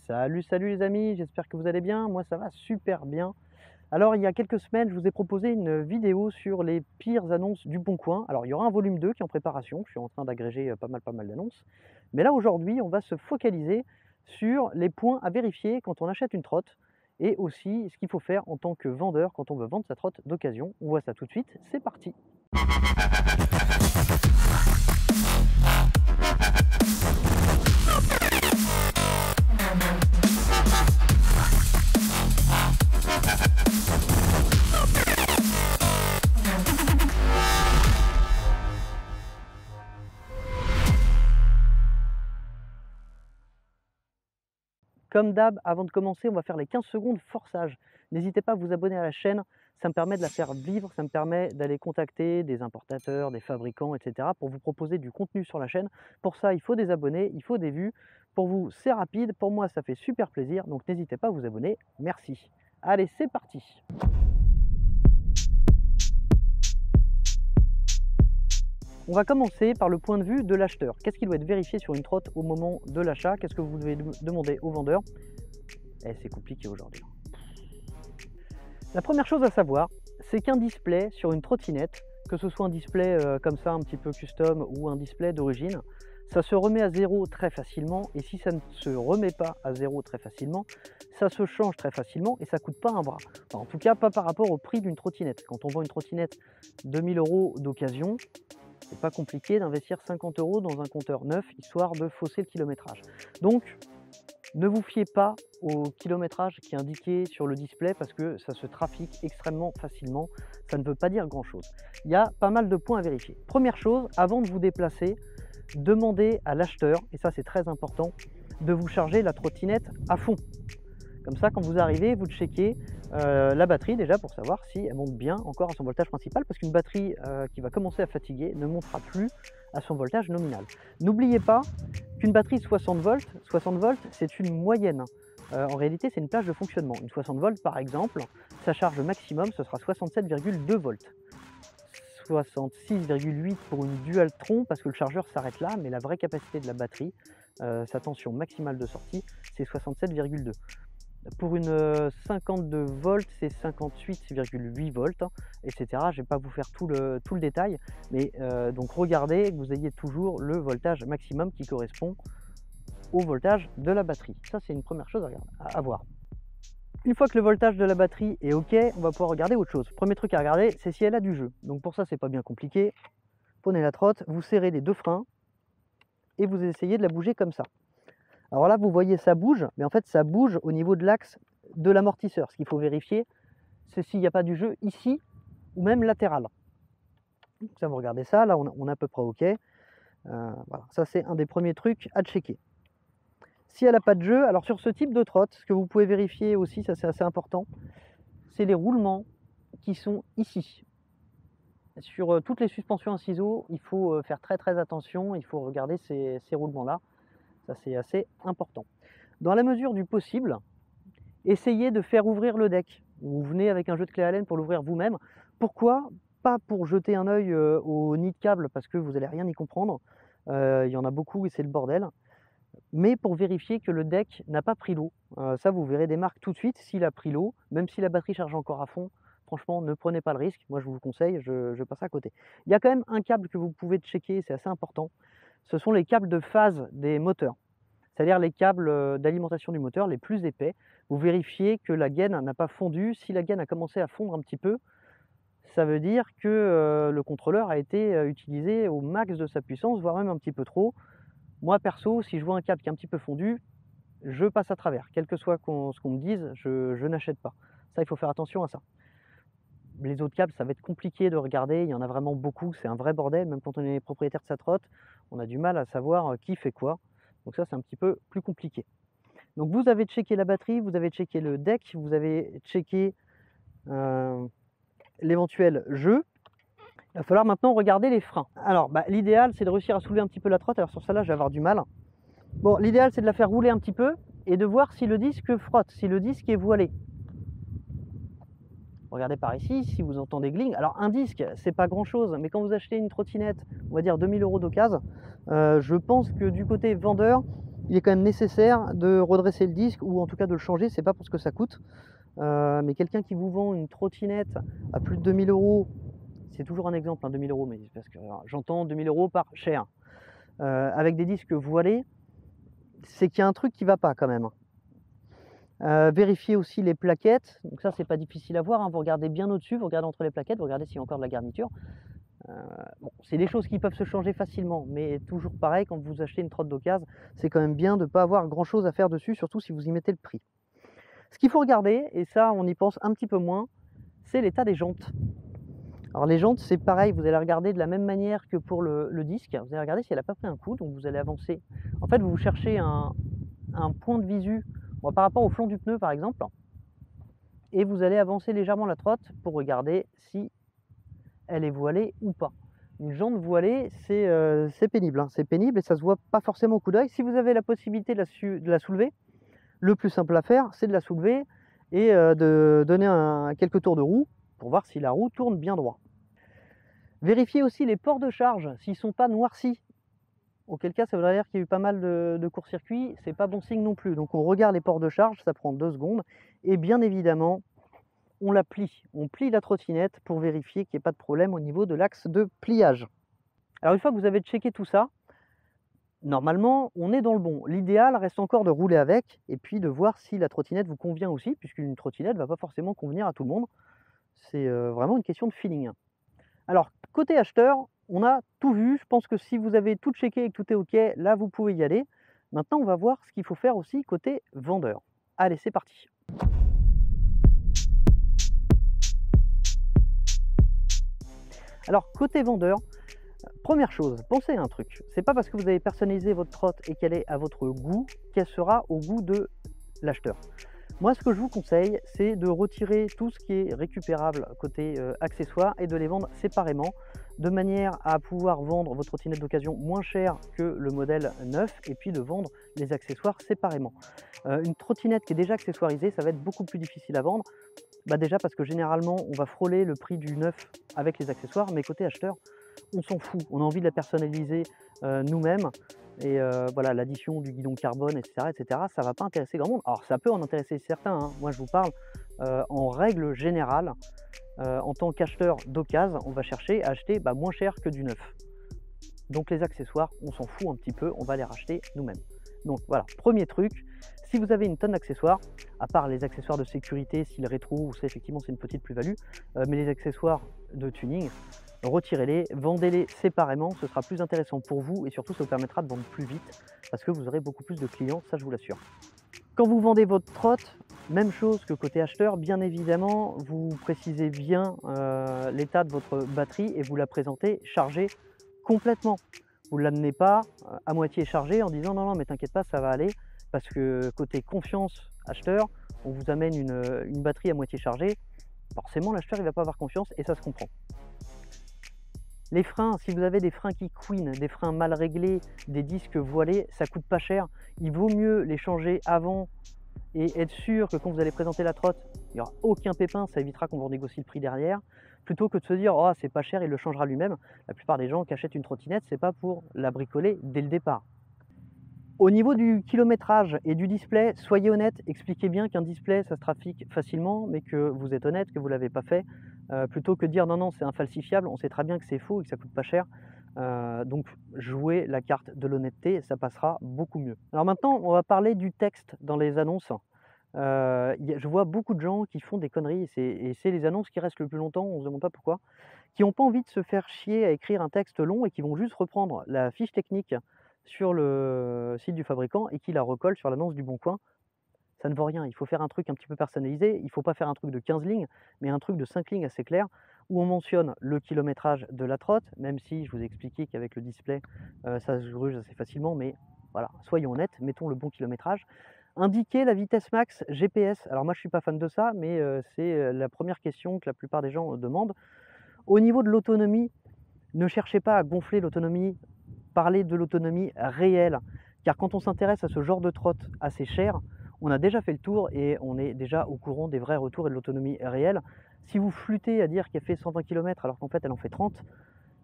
Salut, salut les amis, j'espère que vous allez bien. Moi, ça va super bien. Alors, il y a quelques semaines, je vous ai proposé une vidéo sur les pires annonces du Bon Coin. Alors, il y aura un volume 2 qui est en préparation. Je suis en train d'agréger pas mal d'annonces. Mais là, aujourd'hui, on va se focaliser sur les points à vérifier quand on achète une trotte et aussi ce qu'il faut faire en tant que vendeur quand on veut vendre sa trotte d'occasion. On voit ça tout de suite. C'est parti. Comme d'hab, avant de commencer, on va faire les 15 secondes forçage. N'hésitez pas à vous abonner à la chaîne, ça me permet de la faire vivre, ça me permet d'aller contacter des importateurs, des fabricants, etc. pour vous proposer du contenu sur la chaîne. Pour ça, il faut des abonnés, il faut des vues. Pour vous, c'est rapide, pour moi, ça fait super plaisir, donc n'hésitez pas à vous abonner. Merci. Allez, c'est parti. On va commencer par le point de vue de l'acheteur. Qu'est-ce qui doit être vérifié sur une trotte au moment de l'achat? Qu'est-ce que vous devez demander au vendeur? C'est compliqué aujourd'hui. La première chose à savoir, c'est qu'un display sur une trottinette, que ce soit un display comme ça, un petit peu custom, ou un display d'origine, ça se remet à zéro très facilement, et si ça ne se remet pas à zéro très facilement, ça se change très facilement et ça coûte pas un bras. Enfin, en tout cas, pas par rapport au prix d'une trottinette. Quand on vend une trottinette 2000 € d'occasion, c'est pas compliqué d'investir 50 € dans un compteur neuf, histoire de fausser le kilométrage. Donc, ne vous fiez pas au kilométrage qui est indiqué sur le display parce que ça se trafique extrêmement facilement. Ça ne veut pas dire grand-chose. Il y a pas mal de points à vérifier. Première chose, avant de vous déplacer, demandez à l'acheteur, et ça c'est très important, de vous charger la trottinette à fond. Comme ça, quand vous arrivez, vous checkez la batterie déjà pour savoir si elle monte bien encore à son voltage principal, parce qu'une batterie qui va commencer à fatiguer ne montera plus à son voltage nominal. N'oubliez pas qu'une batterie 60 volts, c'est une moyenne. En réalité, c'est une plage de fonctionnement. Une 60 volts, par exemple, sa charge maximum, ce sera 67,2 volts. 66,8 pour une Dualtron, parce que le chargeur s'arrête là, mais la vraie capacité de la batterie, sa tension maximale de sortie, c'est 67,2. Pour une 52 volts, c'est 58,8 volts, etc. Je ne vais pas vous faire tout le détail, mais donc regardez que vous ayez toujours le voltage maximum qui correspond au voltage de la batterie. Ça, c'est une première chose à voir. Une fois que le voltage de la batterie est OK, on va pouvoir regarder autre chose. Premier truc à regarder, c'est si elle a du jeu. Donc pour ça, c'est pas bien compliqué. Prenez la trotte, vous serrez les deux freins et vous essayez de la bouger comme ça. Alors là, vous voyez, ça bouge, mais en fait, ça bouge au niveau de l'axe de l'amortisseur. Ce qu'il faut vérifier, c'est s'il n'y a pas du jeu ici ou même latéral. Donc ça, vous regardez ça, là, on est à peu près OK. Voilà, ça, c'est un des premiers trucs à checker. Si elle n'a pas de jeu, alors sur ce type de trotte, ce que vous pouvez vérifier aussi, ça c'est assez important, c'est les roulements qui sont ici. Sur toutes les suspensions à ciseaux, il faut faire très attention, il faut regarder ces roulements-là. Ça, c'est assez important. Dans la mesure du possible, essayez de faire ouvrir le deck. Vous venez avec un jeu de clé Allen pour l'ouvrir vous-même. Pourquoi? Pas pour jeter un œil au nid de câble, parce que vous n'allez rien y comprendre. Il y en a beaucoup et c'est le bordel. Mais pour vérifier que le deck n'a pas pris l'eau. Ça, vous verrez des marques tout de suite s'il a pris l'eau. Même si la batterie charge encore à fond, franchement, ne prenez pas le risque. Moi, je vous conseille, je passe à côté. Il y a quand même un câble que vous pouvez checker, c'est assez important. Ce sont les câbles de phase des moteurs, c'est-à-dire les câbles d'alimentation du moteur les plus épais. Vous vérifiez que la gaine n'a pas fondu. Si la gaine a commencé à fondre un petit peu, ça veut dire que le contrôleur a été utilisé au max de sa puissance, voire même un petit peu trop. Moi perso, si je vois un câble qui est un petit peu fondu, je passe à travers. Quel que soit ce qu'on me dise, je n'achète pas. Ça, il faut faire attention à ça. Les autres câbles, ça va être compliqué de regarder, il y en a vraiment beaucoup, c'est un vrai bordel, même quand on est propriétaire de sa trotte, on a du mal à savoir qui fait quoi. Donc ça, c'est un petit peu plus compliqué. Donc vous avez checké la batterie, vous avez checké le deck, vous avez checké l'éventuel jeu. Il va falloir maintenant regarder les freins. Alors l'idéal, c'est de réussir à soulever un petit peu la trotte. Alors sur celle-là, je vais avoir du mal. Bon, l'idéal, c'est de la faire rouler un petit peu et de voir si le disque frotte, si le disque est voilé. Regardez par ici, si vous entendez gling. Alors un disque, c'est pas grand chose, mais quand vous achetez une trottinette, on va dire 2000 € d'occasion, je pense que du côté vendeur, il est quand même nécessaire de redresser le disque ou en tout cas de le changer, c'est pas pour ce que ça coûte. Mais quelqu'un qui vous vend une trottinette à plus de 2000 €, c'est toujours un exemple, hein, 2000 €, mais parce que j'entends 2000 € par cher, avec des disques voilés, c'est qu'il y a un truc qui va pas quand même. Vérifiez aussi les plaquettes, donc ça c'est pas difficile à voir, hein, vous regardez bien au-dessus, vous regardez entre les plaquettes, vous regardez s'il y a encore de la garniture. Bon, c'est des choses qui peuvent se changer facilement, mais toujours pareil, quand vous achetez une trotte d'occasion, c'est quand même bien de ne pas avoir grand chose à faire dessus, surtout si vous y mettez le prix. Ce qu'il faut regarder, et ça on y pense un petit peu moins, c'est l'état des jantes. Alors les jantes, c'est pareil, vous allez regarder de la même manière que pour le disque, vous allez regarder si elle n'a pas pris un coup, donc vous allez avancer. En fait, vous cherchez un point de visu, bon, par rapport au flanc du pneu par exemple, et vous allez avancer légèrement la trotte pour regarder si elle est voilée ou pas. Une jante voilée, c'est pénible, hein. C'est pénible et ça se voit pas forcément au coup d'œil. Si vous avez la possibilité de la soulever, le plus simple à faire, c'est de la soulever et de donner quelques tours de roue pour voir si la roue tourne bien droit. Vérifiez aussi les ports de charge, s'ils ne sont pas noircis. Auquel cas, ça voudrait dire qu'il y a eu pas mal de court-circuit, c'est pas bon signe non plus. Donc on regarde les ports de charge, ça prend 2 secondes. Et bien évidemment, on la plie. On plie la trottinette pour vérifier qu'il n'y ait pas de problème au niveau de l'axe de pliage. Alors une fois que vous avez checké tout ça, normalement, on est dans le bon. L'idéal reste encore de rouler avec et puis de voir si la trottinette vous convient aussi, puisqu'une trottinette ne va pas forcément convenir à tout le monde. C'est vraiment une question de feeling. Alors, côté acheteur, on a tout vu. Je pense que si vous avez tout checké et que tout est OK, là, vous pouvez y aller. Maintenant, on va voir ce qu'il faut faire aussi côté vendeur. Allez, c'est parti. Alors, côté vendeur, première chose, pensez à un truc. C'est pas parce que vous avez personnalisé votre trotte et qu'elle est à votre goût qu'elle sera au goût de l'acheteur. Moi, ce que je vous conseille, c'est de retirer tout ce qui est récupérable côté accessoires et de les vendre séparément, de manière à pouvoir vendre votre trottinette d'occasion moins cher que le modèle neuf et puis de vendre les accessoires séparément. Une trottinette qui est déjà accessoirisée, ça va être beaucoup plus difficile à vendre. Déjà parce que généralement, on va frôler le prix du neuf avec les accessoires, mais côté acheteur, on s'en fout. On a envie de la personnaliser nous-mêmes. Et voilà, l'addition du guidon carbone, etc., ça ne va pas intéresser grand monde. Alors ça peut en intéresser certains, hein. Moi je vous parle en règle générale, en tant qu'acheteur d'occasion, on va chercher à acheter moins cher que du neuf. Donc les accessoires, on s'en fout un petit peu, on va les racheter nous-mêmes. Donc voilà, premier truc, si vous avez une tonne d'accessoires, à part les accessoires de sécurité, si le rétro, ou ça effectivement c'est une petite plus-value, mais les accessoires de tuning, retirez-les, vendez-les séparément, ce sera plus intéressant pour vous et surtout ça vous permettra de vendre plus vite parce que vous aurez beaucoup plus de clients, ça je vous l'assure. Quand vous vendez votre trotte, même chose que côté acheteur, bien évidemment, vous précisez bien l'état de votre batterie et vous la présentez chargée complètement. Vous ne l'amenez pas à moitié chargée en disant non mais t'inquiète pas, ça va aller, parce que côté confiance acheteur, on vous amène une batterie à moitié chargée, forcément l'acheteur il ne va pas avoir confiance et ça se comprend. Les freins, si vous avez des freins qui couinent, des freins mal réglés, des disques voilés, ça coûte pas cher. Il vaut mieux les changer avant et être sûr que quand vous allez présenter la trotte, il n'y aura aucun pépin, ça évitera qu'on vous négocie le prix derrière, plutôt que de se dire oh c'est pas cher, il le changera lui-même. La plupart des gens qui achètent une trottinette, c'est pas pour la bricoler dès le départ. Au niveau du kilométrage et du display, soyez honnête, expliquez bien qu'un display ça se trafique facilement, mais que vous êtes honnête, que vous ne l'avez pas fait, plutôt que de dire non c'est infalsifiable, on sait très bien que c'est faux et que ça coûte pas cher. Donc jouez la carte de l'honnêteté, ça passera beaucoup mieux. Alors maintenant, on va parler du texte dans les annonces. Je vois beaucoup de gens qui font des conneries, et c'est les annonces qui restent le plus longtemps, on ne se demande pas pourquoi, qui n'ont pas envie de se faire chier à écrire un texte long et qui vont juste reprendre la fiche technique sur le site du fabricant et qui la recolle sur l'annonce du Bon Coin. Ça ne vaut rien, il faut faire un truc un petit peu personnalisé, il ne faut pas faire un truc de 15 lignes, mais un truc de 5 lignes assez clair, où on mentionne le kilométrage de la trotte, même si je vous ai expliqué qu'avec le display, ça se gruge assez facilement, mais voilà, soyons honnêtes, mettons le bon kilométrage. Indiquer la vitesse max GPS, alors moi je ne suis pas fan de ça, mais c'est la première question que la plupart des gens demandent. Au niveau de l'autonomie, ne cherchez pas à gonfler l'autonomie, parler de l'autonomie réelle, car quand on s'intéresse à ce genre de trotte assez cher, on a déjà fait le tour et on est déjà au courant des vrais retours et de l'autonomie réelle. Si vous flûtez à dire qu'elle fait 120 km alors qu'en fait elle en fait 30,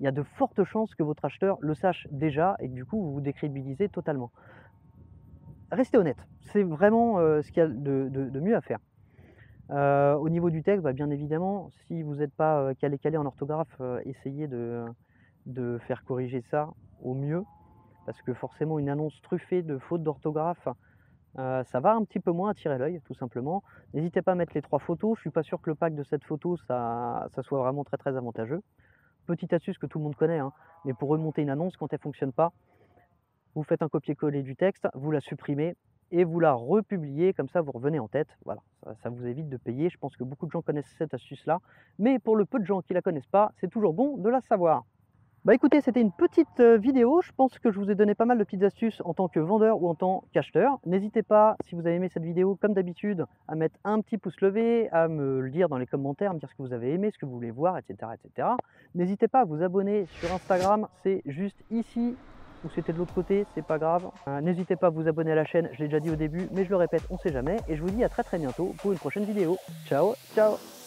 il y a de fortes chances que votre acheteur le sache déjà et que du coup vous vous décrédibilisez totalement. restez honnête. C'est vraiment ce qu'il y a de mieux à faire. Au niveau du texte, bah, bien évidemment, si vous n'êtes pas calé en orthographe, essayez de faire corriger ça au mieux, parce que forcément une annonce truffée de fautes d'orthographe, ça va un petit peu moins attirer l'œil, tout simplement. N'hésitez pas à mettre les 3 photos. Je suis pas sûr que le pack de 7 photos, ça soit vraiment très avantageux. Petite astuce que tout le monde connaît, hein, mais pour remonter une annonce, quand elle fonctionne pas, vous faites un copier-coller du texte, vous la supprimez et vous la republiez, comme ça vous revenez en tête. Voilà, ça vous évite de payer. Je pense que beaucoup de gens connaissent cette astuce-là, mais pour le peu de gens qui la connaissent pas, c'est toujours bon de la savoir. Bah écoutez, c'était une petite vidéo. Je pense que je vous ai donné pas mal de petites astuces en tant que vendeur ou en tant qu'acheteur. N'hésitez pas, si vous avez aimé cette vidéo, comme d'habitude, à mettre un petit pouce levé, à me le dire dans les commentaires, à me dire ce que vous avez aimé, ce que vous voulez voir, etc. etc. N'hésitez pas à vous abonner sur Instagram, c'est juste ici, ou c'était de l'autre côté, c'est pas grave. N'hésitez pas à vous abonner à la chaîne, je l'ai déjà dit au début, mais je le répète, on sait jamais. Et je vous dis à très bientôt pour une prochaine vidéo. Ciao, ciao!